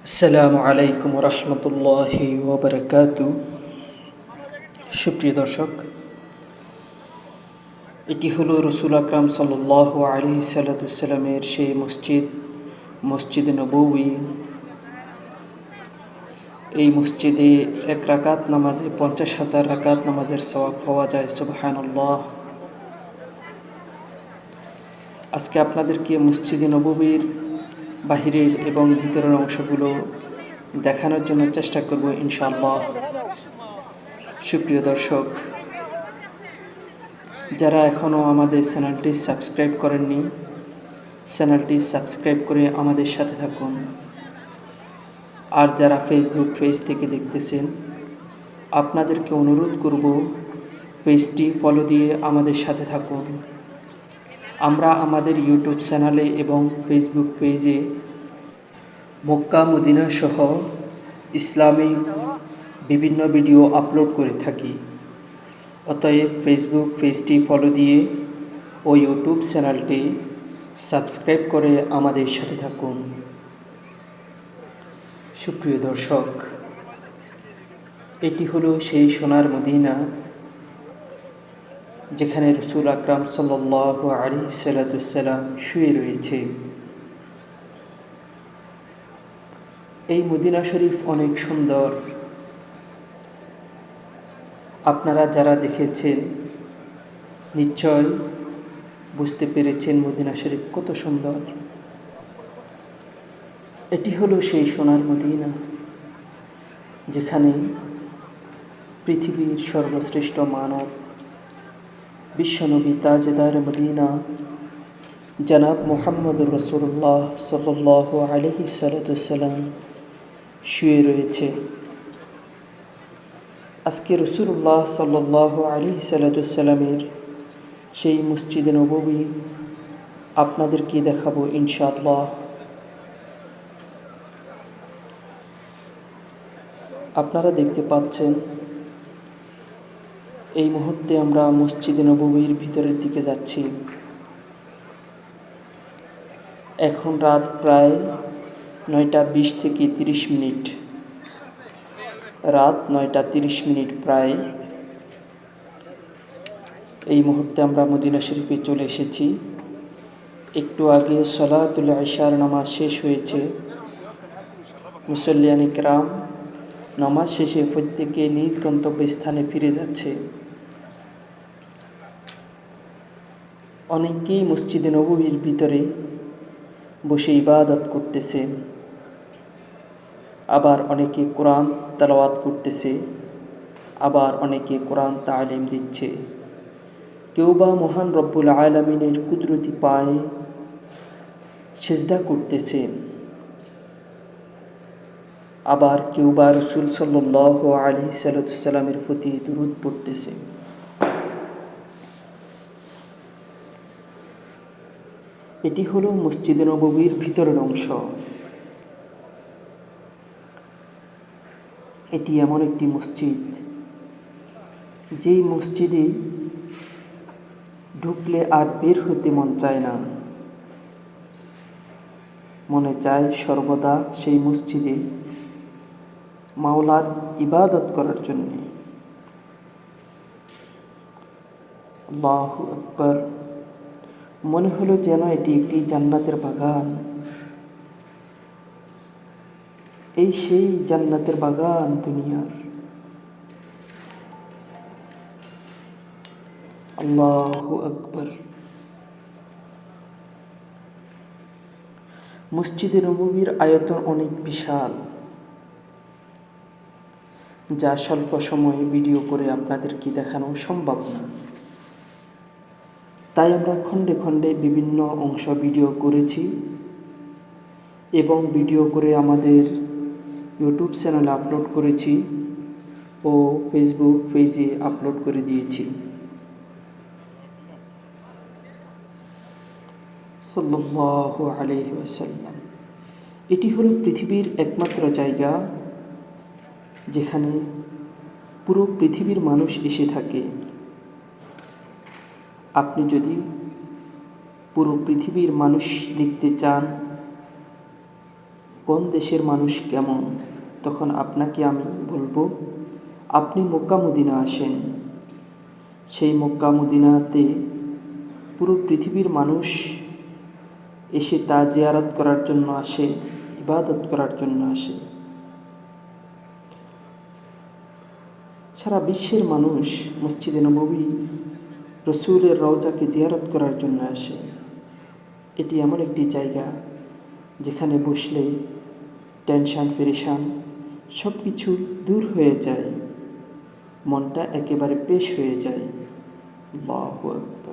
আসসালামু আলাইকুম রহমতুল্লাহি ওবরাকাতু। সুপ্রিয় দর্শক, এটি হলো রসুল আকরাম সাল্লাল্লাহু আলাইহি সাল্লামের সেই মসজিদে নববী। এই মসজিদে এক রাকাত নামাজে 50,000 রাকাত নামাজের সওয়াব পাওয়া যায়। সুবহানাল্লাহ। আজকে আপনাদেরকে মসজিদে নববীর বাহিরের এবং ভিতরের অংশগুলো দেখানোর জন্য চেষ্টা করব ইনশাআল্লাহ। সুপ্রিয় দর্শক, যারা এখনও আমাদের চ্যানেলটি সাবস্ক্রাইব করেননি, চ্যানেলটি সাবস্ক্রাইব করে আমাদের সাথে থাকুন। আর যারা ফেসবুক পেজ থেকে দেখতেছেন, আপনাদেরকে অনুরোধ করব পেজটি ফলো দিয়ে আমাদের সাথে থাকুন। আমরা আমাদের ইউটিউব চ্যানেলে এবং ফেসবুক পেজে মক্কা মদিনা সহ ইসলামিক বিভিন্ন ভিডিও আপলোড করে থাকি। অতএব ফেসবুক পেজটি ফলো দিয়ে ও ইউটিউব চ্যানেলটি সাবস্ক্রাইব করে আমাদের সাথে থাকুন। সুপ্রিয় দর্শক, এটি হলো সেই সোনার মদিনা যেখানে রসুল আকরাম সাল্লাল্লাহু আলাইহি সাল্লাম শুয়ে রয়েছে। এই মদিনা শরীফ অনেক সুন্দর। আপনারা যারা দেখেছেন নিশ্চয় বুঝতে পেরেছেন মদিনা শরীফ কত সুন্দর। এটি হলো সেই সোনার মদিনা যেখানে পৃথিবীর সর্বশ্রেষ্ঠ মানব বিশ্বনবী তাজদার মদিনা জনাব মুহাম্মদুর রাসূলুল্লাহ সাল্লাল্লাহু আলাইহি সাল্লাম শুয়ে রয়েছে। আজকে রাসূলুল্লাহ সাল্লাল্লাহু আলাইহি সাল্লামের সেই মসজিদে নববী আপনাদেরকে দেখাবো ইনশাআল্লাহ। আপনারা দেখতে পাচ্ছেন এই মুহূর্তে আমরা মসজিদে নববীর ভিতরের দিকে যাচ্ছি। এখন রাত প্রায় 9টা 20 থেকে 30 মিনিট। রাত 9টা 30 মিনিট প্রায়। এই মুহূর্তে আমরা মদিনা শরীফে চলে এসেছি। একটু আগে সলাতুল ইশার নামাজ শেষ হয়েছে। মুসল্লিয়ানে কেরাম নামাজ শেষে প্রত্যেকে নিজ গন্তব্যস্থানে ফিরে যাচ্ছে। অনেকেই মসজিদে নববীর ভিতরে বসে ইবাদত করতেছে, আবার অনেকে কোরআন তেলাওয়াত করতেছে, আবার অনেকে কোরআন তালিম দিচ্ছে। কেউ বা মহান রব্বুল আলামিনের কুদরতি পায়ে সিজদা করতেছে, আবার কেউ বা রাসূল সাল্লাল্লাহু আলাইহি সাল্লামের প্রতি দুরূদ পড়তেছে। এটি হলো মসজিদে নববীর ভিতরের অংশ। এটি এমন একটি মসজিদ যেই মসজিদে ঢুকলে আর বের হতে মন চায় না। মনে চায় সর্বদা সেই মসজিদে মাওলার ইবাদত করার জন্য। আল্লাহু আকবার। মনে হলো যেন এটি একটি জান্নাতের বাগান। এই সেই জান্নাতের বাগান দুনিয়ার। আল্লাহু আকবার। মসজিদে নববীর আয়তন অনেক বিশাল, যা স্বল্প সময়ে ভিডিও করে আপনাদেরকে দেখানো সম্ভব না। তাই আমরা খণ্ডে খণ্ডে বিভিন্ন অংশ ভিডিও করেছি এবং ভিডিও করে আমাদের ইউটিউব চ্যানেলে আপলোড করেছি ও ফেসবুক পেজে আপলোড করে দিয়েছি। সাল্লাল্লাহু আলাইহি ওয়াসাল্লাম। এটি হলো পৃথিবীর একমাত্র জায়গা যেখানে পুরো পৃথিবীর মানুষ এসে থাকে। আপনি যদি পুরো পৃথিবীর মানুষ দেখতে চান, কোন দেশের মানুষ কেমন, তখন আপনাকে আমি বলবো আপনি মক্কা মদিনা আসেন। সেই মক্কা মদিনাতে পুরো পৃথিবীর মানুষ এসে তা জিয়ারত করার জন্য আসে, ইবাদত করার জন্য আসে। সারা বিশ্বের মানুষ মসজিদে নববী, রসুলের রওজাকে জিয়ারত করার জন্য আসে। এটি এমন একটি জায়গা যেখানে বসলে টেনশন পেরেশান সব কিছু দূর হয়ে যায়, মনটা একেবারে পেশ হয়ে যায়। আল্লাহু আকবার।